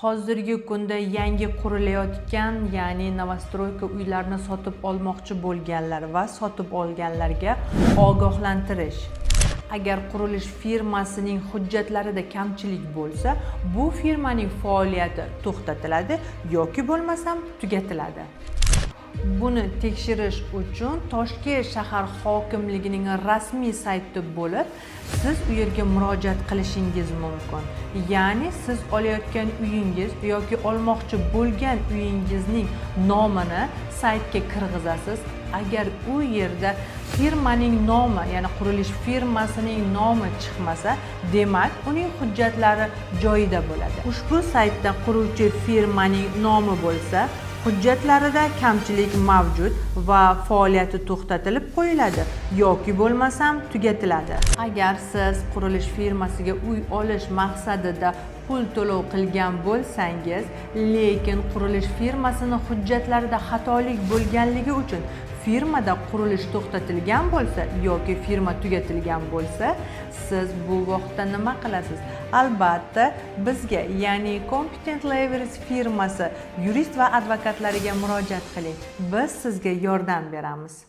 Hozirgi kunda yangi qurilayotgan, ya'ni novostroyka uylarni sotib olmoqchi bo'lganlar va sotib olganlarga ogohlantirish. Agar qurilish firmasining hujjatlarida kamchilik bo'lsa, bu firmaning faoliyati to'xtatiladi yoki bo'lmasam tugatiladi. Buni tekshirish uchun Toshkent shahar hokimligining rasmiy sayti bo'lib, siz u yerga murojaat qilishingiz mumkin. Ya'ni siz olayotgan uyingiz yoki olmoqchi bo'lgan uyingizning nomini saytga kirgizasiz. Agar u yerda firmaning nomi, ya'ni qurilish firmasining nomi chiqmasa, demak uning hujjatlari joyida bo'ladi. Ushbu saytda quruvchi firmaning nomi bo'lsa, hujjatlarida kamchilik mavjud va faoliyati to'xtatilib qo'yiladi yoki bo'lmasam tugatiladi. Agar siz qurilish firmasiga uy olish maqsadida pul to'lov qilgan bo'lsangiz, lekin qurilish firmasining hujjatlarida xatolik bo'lganligi uchun firmada qurilish to'xtatilgan bo'lsa yoki firma tugatilgan bo'lsa, siz bu vaqtda nima qilasiz? Albatta, bizga, ya'ni Competent Lawyers firmasi yurist va advokatlariga murojaat qiling. Biz sizga yordam beramiz.